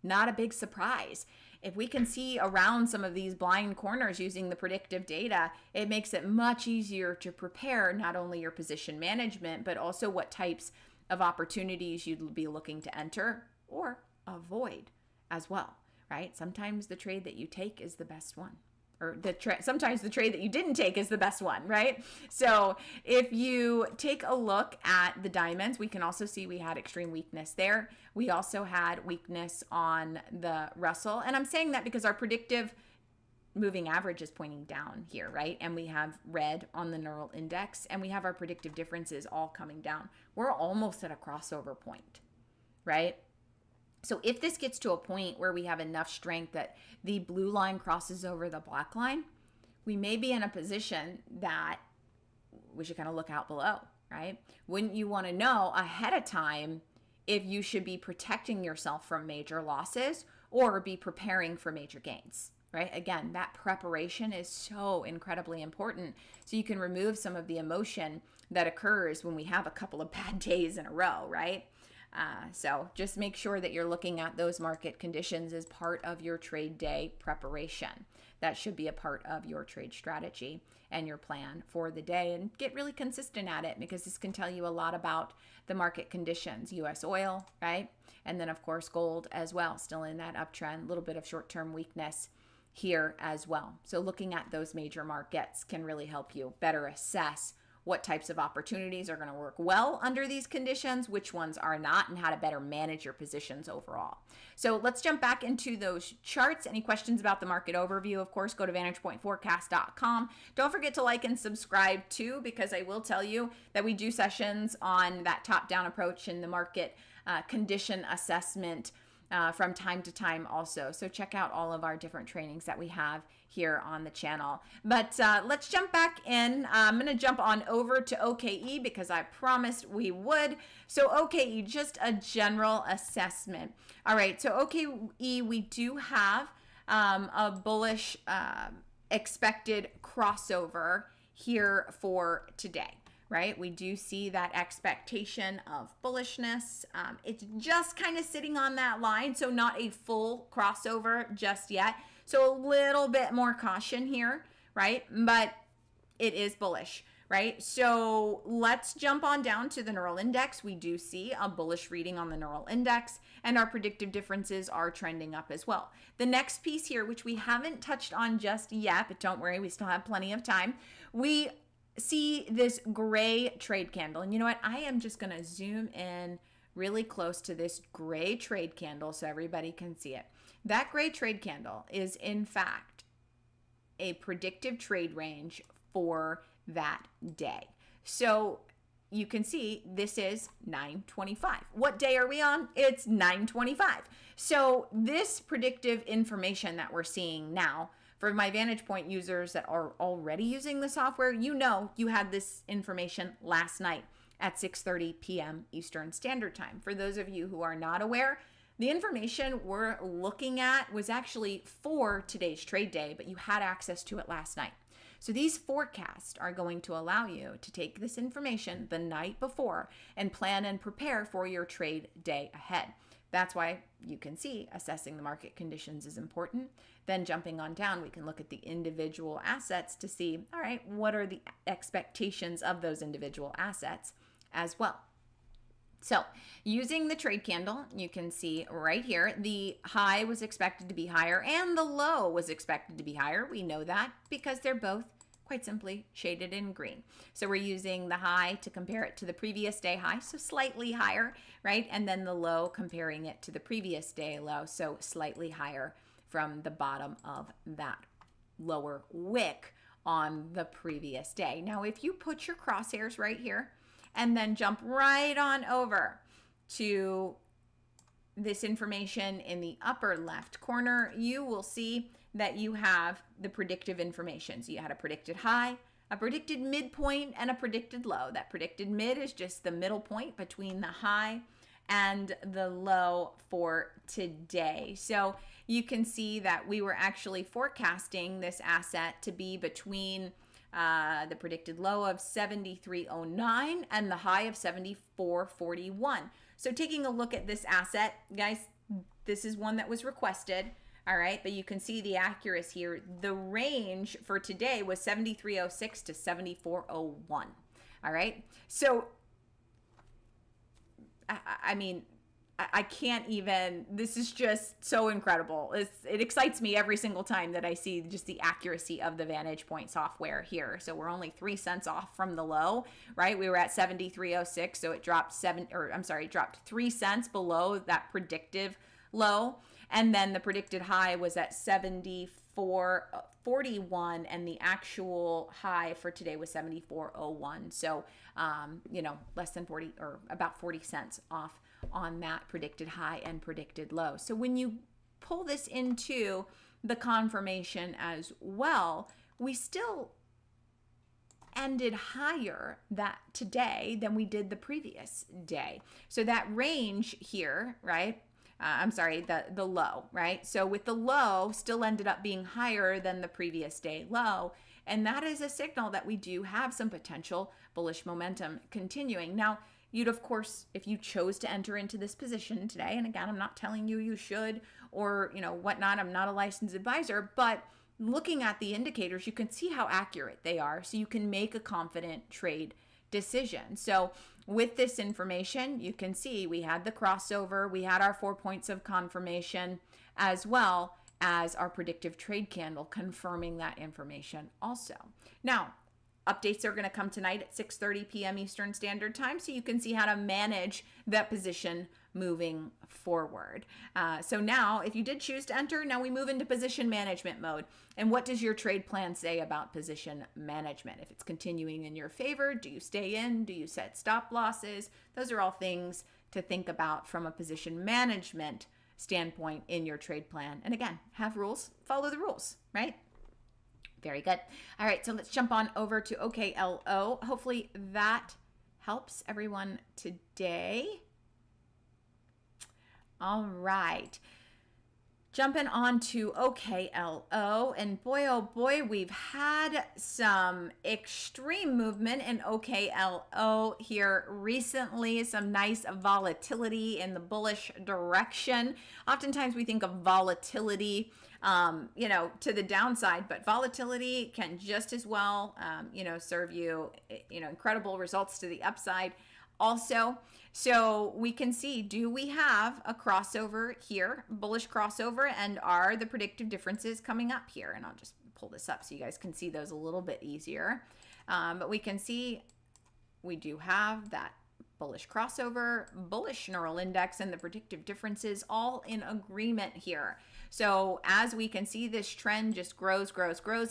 not a big surprise. If we can see around some of these blind corners using the predictive data, it makes it much easier to prepare not only your position management, but also what types of opportunities you'd be looking to enter or avoid as well, right? Sometimes the trade that you take is the best one, or sometimes the trade that you didn't take is the best one, right? So if you take a look at the diamonds, we can also see we had extreme weakness there. We also had weakness on the Russell. And I'm saying that because our predictive moving average is pointing down here, right? And we have red on the neural index, and we have our predictive differences all coming down. We're almost at a crossover point, right? So if this gets to a point where we have enough strength that the blue line crosses over the black line, we may be in a position that we should kind of look out below, right? Wouldn't you want to know ahead of time if you should be protecting yourself from major losses or be preparing for major gains, right? Again, that preparation is so incredibly important so you can remove some of the emotion that occurs when we have a couple of bad days in a row, right? So just make sure that you're looking at those market conditions as part of your trade day preparation. That should be a part of your trade strategy and your plan for the day, and get really consistent at it because this can tell you a lot about the market conditions. US oil, right? And then of course gold as well, still in that uptrend, a little bit of short-term weakness here as well. So looking at those major markets can really help you better assess what types of opportunities are going to work well under these conditions, which ones are not, and how to better manage your positions overall. So let's jump back into those charts. Any questions about the market overview, of course, go to VantagePointForecast.com. Don't forget to like and subscribe too, because I will tell you that we do sessions on that top-down approach in the market condition assessment from time to time also. So check out all of our different trainings that we have here on the channel. But let's jump back in. I'm going to jump on over to OKE because I promised we would. So OKE, just a general assessment. All right, so OKE, we do have a bullish expected crossover here for today. Right? We do see that expectation of bullishness. It's just kind of sitting on that line, so not a full crossover just yet. So a little bit more caution here, right? But it is bullish, right? So let's jump on down to the neural index. We do see a bullish reading on the neural index, and our predictive differences are trending up as well. The next piece here, which we haven't touched on just yet, but don't worry, we still have plenty of time. We see this gray trade candle, and you know what, I am just going to zoom in really close to this gray trade candle so everybody can see it. That gray trade candle is in fact a predictive trade range for that day. So you can see this is 9/25. What day are we on? It's 9/25. So this predictive information that we're seeing now, for my VantagePoint users that are already using the software, you know you had this information last night at 6:30 p.m. Eastern Standard Time. For those of you who are not aware, the information we're looking at was actually for today's trade day, but you had access to it last night. So these forecasts are going to allow you to take this information the night before and plan and prepare for your trade day ahead. That's why you can see assessing the market conditions is important. Then jumping on down, we can look at the individual assets to see, all right, what are the expectations of those individual assets as well. So using the trade candle, you can see right here, the high was expected to be higher and the low was expected to be higher. We know that because they're both quite simply shaded in green. So we're using the high to compare it to the previous day high, so slightly higher, right? And then the low comparing it to the previous day low, so slightly higher from the bottom of that lower wick on the previous day. Now, if you put your crosshairs right here, and then jump right on over to this information in the upper left corner, you will see that you have the predictive information. So you had a predicted high, a predicted midpoint, and a predicted low. That predicted mid is just the middle point between the high and the low for today. So you can see that we were actually forecasting this asset to be between the predicted low of 73.09 and the high of 74.41. So taking a look at this asset, guys, this is one that was requested, all right, but you can see the accuracy here. The range for today was 73.06 to 74.01, all right? So, I mean, I can't even, this is just so incredible. It excites me every single time that I see just the accuracy of the VantagePoint software here. So we're only 3 cents off from the low, right? We were at 73.06, so it dropped 3 cents below that predictive low. And then the predicted high was at 74.41, and the actual high for today was 74.01. So, less than 40 or about 40 cents off on that predicted high and predicted low. So when you pull this into the confirmation as well, we still ended higher that today than we did the previous day. So that range here, right? The low, right? So with the low still ended up being higher than the previous day low. And that is a signal that we do have some potential bullish momentum continuing. Now, you'd, of course, if you chose to enter into this position today, and again, I'm not telling you you should or, whatnot, I'm not a licensed advisor, but looking at the indicators, you can see how accurate they are, so you can make a confident trade decision. So with this information, you can see we had the crossover, we had our 4 points of confirmation, as well as our predictive trade candle confirming that information also. Now, updates are going to come tonight at 6:30 p.m. Eastern Standard Time, so you can see how to manage that position moving forward. So now, if you did choose to enter, now we move into position management mode. And what does your trade plan say about position management? If it's continuing in your favor, do you stay in? Do you set stop losses? Those are all things to think about from a position management standpoint in your trade plan. And again, have rules, follow the rules, right? Very good. All right, so let's jump on over to OKLO. Hopefully that helps everyone today. All right. Jumping on to OKLO, and boy, oh boy, we've had some extreme movement in OKLO here recently, some nice volatility in the bullish direction. Oftentimes we think of volatility, to the downside, but volatility can just as well, serve you, incredible results to the upside also. So we can see, do we have a crossover here, bullish crossover, and are the predictive differences coming up here? And I'll just pull this up so you guys can see those a little bit easier. But we can see we do have that bullish crossover, bullish neural index, and the predictive differences all in agreement here. So as we can see, this trend just grows,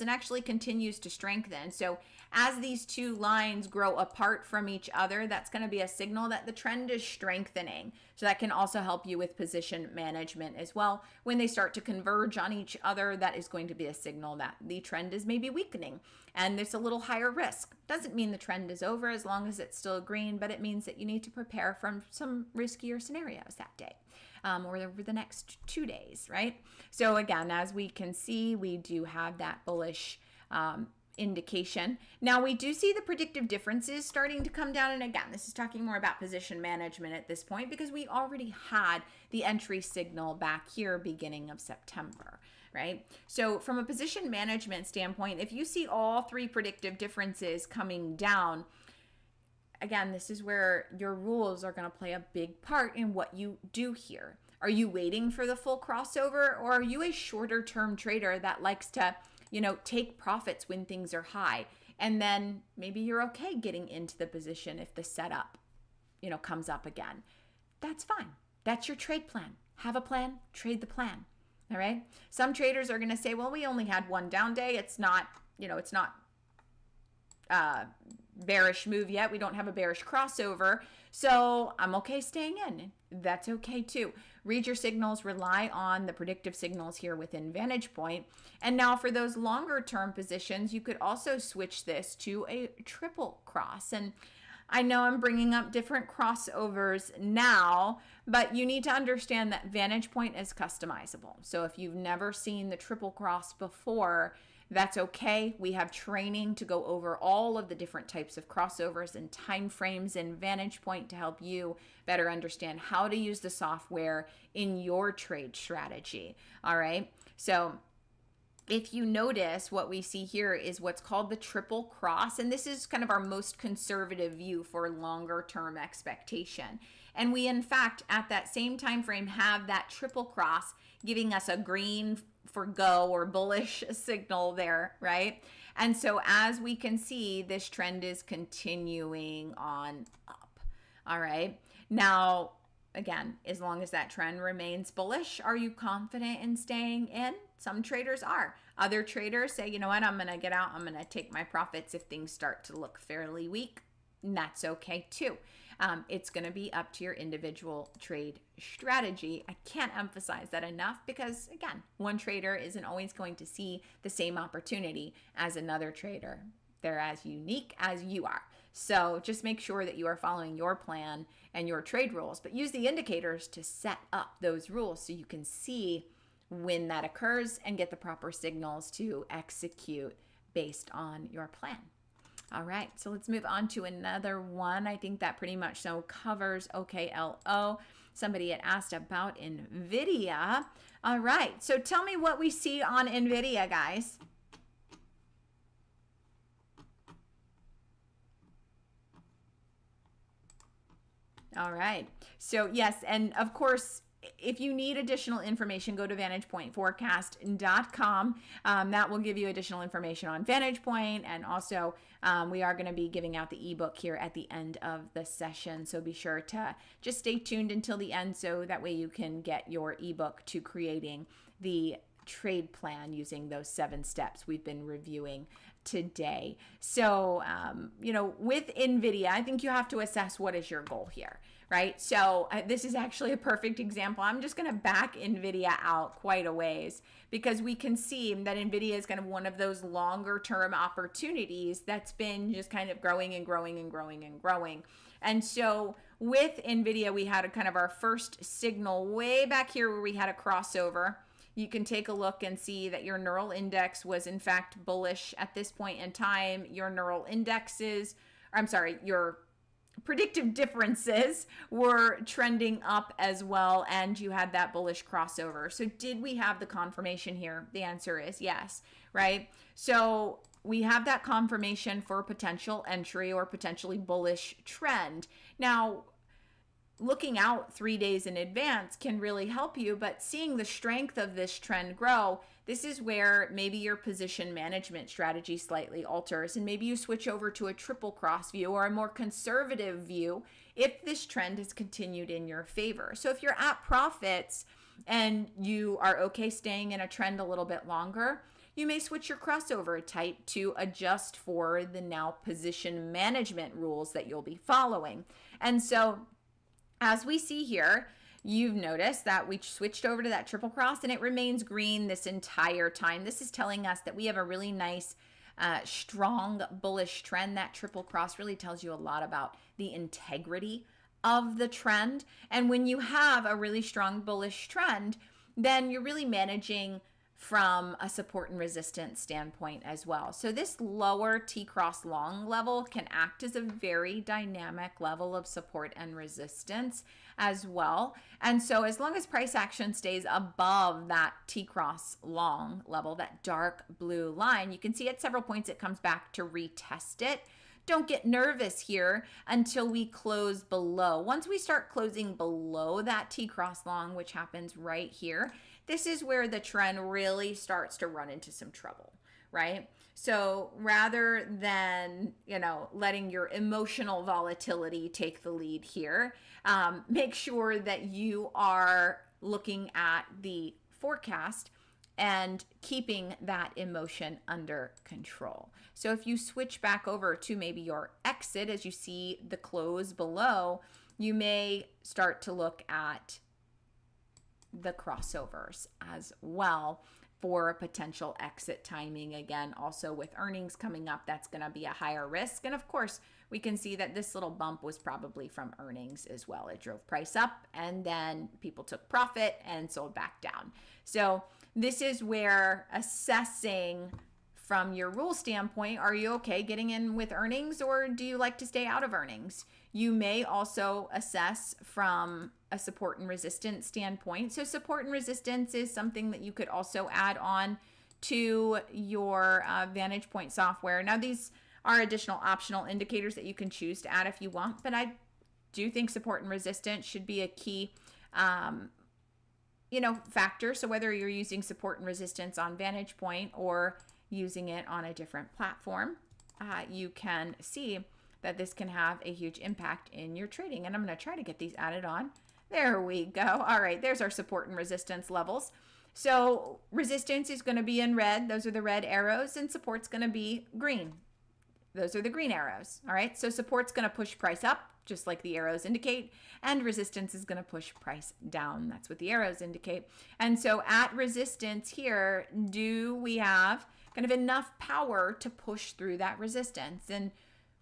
and actually continues to strengthen. So as these two lines grow apart from each other, that's going to be a signal that the trend is strengthening. So that can also help you with position management as well. When they start to converge on each other, that is going to be a signal that the trend is maybe weakening and it's a little higher risk. Doesn't mean the trend is over as long as it's still green, but it means that you need to prepare for some riskier scenarios that day. Or over the next 2 days, right? So again, as we can see, we do have that bullish indication. Now we do see the predictive differences starting to come down. And again, this is talking more about position management at this point because we already had the entry signal back here beginning of September, right? So from a position management standpoint, if you see all three predictive differences coming down, again, this is where your rules are going to play a big part in what you do here. Are you waiting for the full crossover, or are you a shorter term trader that likes to, take profits when things are high? And then maybe you're okay getting into the position if the setup, comes up again. That's fine. That's your trade plan. Have a plan, trade the plan. All right. Some traders are going to say, well, we only had one down day. It's not bearish move yet. We don't have a bearish crossover. So I'm okay staying in. That's okay too. Read your signals, rely on the predictive signals here within VantagePoint. And now for those longer term positions, you could also switch this to a triple cross. And I know I'm bringing up different crossovers now, but you need to understand that VantagePoint is customizable. So if you've never seen the triple cross before, that's okay. We have training to go over all of the different types of crossovers and time frames in VantagePoint to help you better understand how to use the software in your trade strategy. All right. So if you notice, what we see here is what's called the triple cross. And this is kind of our most conservative view for longer term expectation. And we, in fact, at that same time frame, have that triple cross giving us a green for go or bullish signal there, right? And so as we can see, this trend is continuing on up. All right. Now, again, as long as that trend remains bullish, are you confident in staying in? Some traders are. Other traders say, you know what, I'm going to get out. I'm going to take my profits if things start to look fairly weak. And that's okay too. It's going to be up to your individual trade strategy. I can't emphasize that enough because, again, one trader isn't always going to see the same opportunity as another trader. They're as unique as you are. So just make sure that you are following your plan and your trade rules, but use the indicators to set up those rules so you can see when that occurs and get the proper signals to execute based on your plan. All right, so let's move on to another one. I think that pretty much so covers OKLO. Somebody had asked about NVIDIA. All right, so tell me what we see on NVIDIA, guys. All right, so yes, and of course, if you need additional information, go to VantagePointForecast.com. That will give you additional information on VantagePoint, and also we are going to be giving out the ebook here at the end of the session. So be sure to just stay tuned until the end, so that way you can get your ebook to creating the trade plan using those 7 steps we've been reviewing today. So, with NVIDIA, I think you have to assess what is your goal here, right? So this is actually a perfect example. I'm just going to back NVIDIA out quite a ways because we can see that NVIDIA is kind of one of those longer term opportunities that's been just kind of growing and growing and growing and growing. And so with NVIDIA, we had a kind of our first signal way back here where we had a crossover. You can take a look and see that your neural index was in fact bullish at this point in time. Your your predictive differences were trending up as well, and you had that bullish crossover. So did we have the confirmation here? The answer is yes, right? So we have that confirmation for a potential entry or potentially bullish trend. Now, looking out 3 days in advance can really help you, but seeing the strength of this trend grow, this is where maybe your position management strategy slightly alters, and maybe you switch over to a triple cross view or a more conservative view if this trend has continued in your favor. So if you're at profits and you are okay staying in a trend a little bit longer, you may switch your crossover type to adjust for the now position management rules that you'll be following. And so as we see here, you've noticed that we switched over to that triple cross and it remains green this entire time. This is telling us that we have a really nice, strong bullish trend. That triple cross really tells you a lot about the integrity of the trend. And when you have a really strong bullish trend, then you're really managing from a support and resistance standpoint as well. So this lower T-cross long level can act as a very dynamic level of support and resistance as well. And so as long as price action stays above that T-cross long level, that dark blue line, you can see at several points it comes back to retest it. Don't get nervous here until we close below. Once we start closing below that T-cross long, which happens right here, this is where the trend really starts to run into some trouble, right? So rather than, letting your emotional volatility take the lead here, make sure that you are looking at the forecast and keeping that emotion under control. So if you switch back over to maybe your exit as you see the close below, you may start to look at the crossovers as well for potential exit timing. Again, also with earnings coming up, that's going to be a higher risk. And of course, we can see that this little bump was probably from earnings as well. It drove price up and then people took profit and sold back down. So this is where assessing from your rule standpoint, are you okay getting in with earnings or do you like to stay out of earnings? You may also assess from a support and resistance standpoint. So support and resistance is something that you could also add on to your VantagePoint software. Now, these are additional optional indicators that you can choose to add if you want, but I do think support and resistance should be a key factor. So whether you're using support and resistance on VantagePoint or using it on a different platform, you can see that this can have a huge impact in your trading. And I'm going to try to get these added on. There we go. All right, there's our support and resistance levels. So resistance is going to be in red. Those are the red arrows, and support's going to be green. Those are the green arrows. All right, so support's going to push price up, just like the arrows indicate, and resistance is going to push price down. That's what the arrows indicate. And so at resistance here, do we have kind of enough power to push through that resistance? And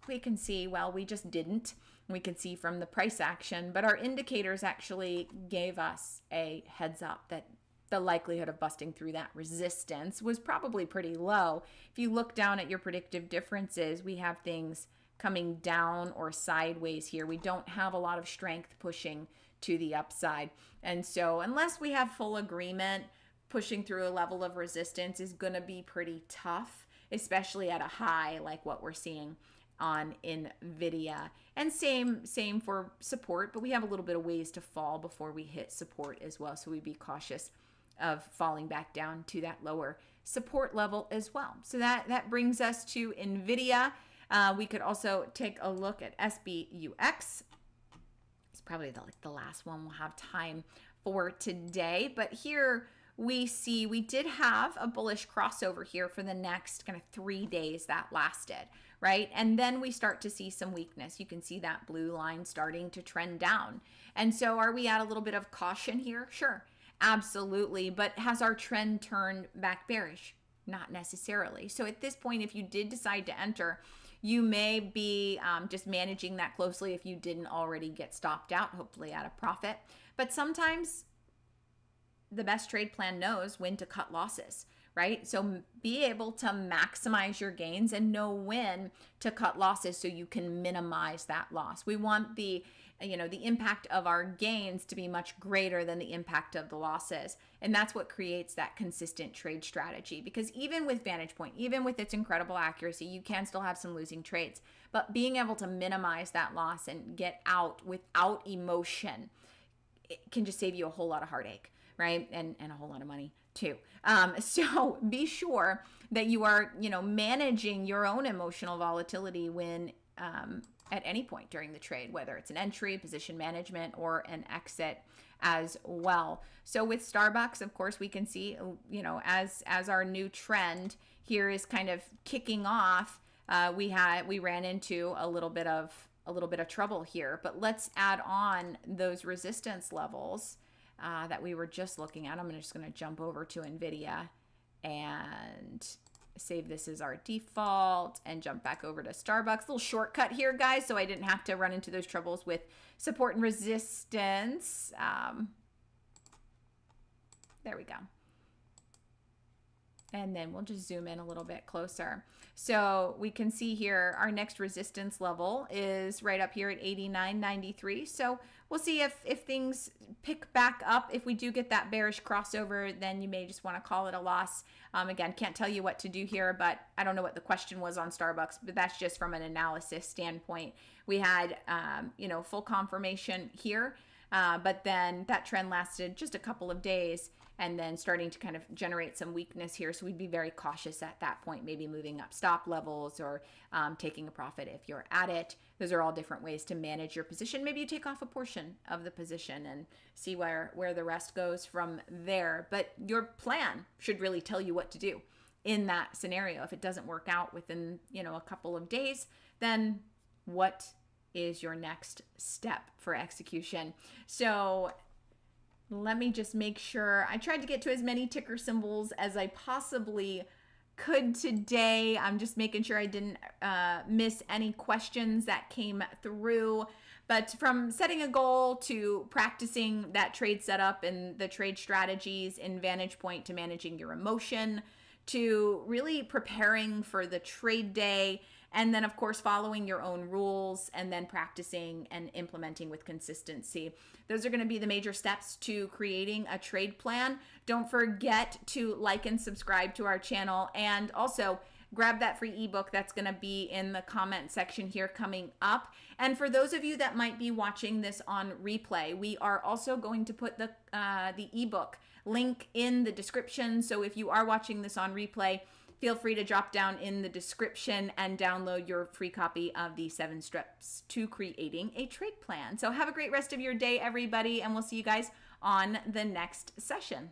we can see, well, we just didn't. We can see from the price action, but our indicators actually gave us a heads up that the likelihood of busting through that resistance was probably pretty low. If you look down at your predictive differences, we have things coming down or sideways here. We don't have a lot of strength pushing to the upside. And so unless we have full agreement, pushing through a level of resistance is going to be pretty tough, especially at a high like what we're seeing on NVIDIA. And same for support, but we have a little bit of ways to fall before we hit support as well. So we'd be cautious of falling back down to that lower support level as well. So that brings us to NVIDIA. We could also take a look at SBUX. It's probably the last one we'll have time for today. But here we see we did have a bullish crossover here for the next kind of 3 days that lasted, right? And then we start to see some weakness. You can see that blue line starting to trend down. And so are we at a little bit of caution here? Sure, absolutely. But has our trend turned back bearish? Not necessarily. So at this point, if you did decide to enter, you may be just managing that closely if you didn't already get stopped out, hopefully at a profit. But sometimes the best trade plan knows when to cut losses, right? So be able to maximize your gains and know when to cut losses so you can minimize that loss. We want the impact of our gains to be much greater than the impact of the losses. And that's what creates that consistent trade strategy. Because even with VantagePoint, even with its incredible accuracy, you can still have some losing trades. But being able to minimize that loss and get out without emotion, it can just save you a whole lot of heartache, right? And a whole lot of money too. So be sure that you are, managing your own emotional volatility when at any point during the trade, whether it's an entry, position management, or an exit as well. So with Starbucks, of course, we can see, you know, as our new trend here is kind of kicking off, we ran into a little bit of trouble here. But let's add on those resistance levels that we were just looking at. I'm just going to jump over to NVIDIA and save this as our default and jump back over to Starbucks. Little shortcut here, guys, so I didn't have to run into those troubles with support and resistance. There we go. And then we'll just zoom in a little bit closer. So we can see here our next resistance level is right up here at 89.93. So we'll see if things pick back up. If we do get that bearish crossover, then you may just want to call it a loss. Again, can't tell you what to do here, but I don't know what the question was on Starbucks, but that's just from an analysis standpoint. We had, you know, full confirmation here, but then that trend lasted just a couple of days, and then starting to kind of generate some weakness here. So we'd be very cautious at that point, maybe moving up stop levels or taking a profit if you're at it. Those are all different ways to manage your position. Maybe you take off a portion of the position and see where the rest goes from there. But your plan should really tell you what to do in that scenario. If it doesn't work out within, you know, a couple of days, then what is your next step for execution? So let me just make sure. I tried to get to as many ticker symbols as I possibly could today. I'm just making sure I didn't miss any questions that came through. But from setting a goal to practicing that trade setup and the trade strategies in VantagePoint to managing your emotion, to really preparing for the trade day, and then of course following your own rules and then practicing and implementing with consistency. Those are going to be the major steps to creating a trade plan. Don't forget to like and subscribe to our channel, and also grab that free ebook that's going to be in the comment section here coming up. And for those of you that might be watching this on replay, we are also going to put the ebook link in the description. So if you are watching this on replay, feel free to drop down in the description and download your free copy of the 7 steps to creating a trade plan. So have a great rest of your day, everybody, and we'll see you guys on the next session.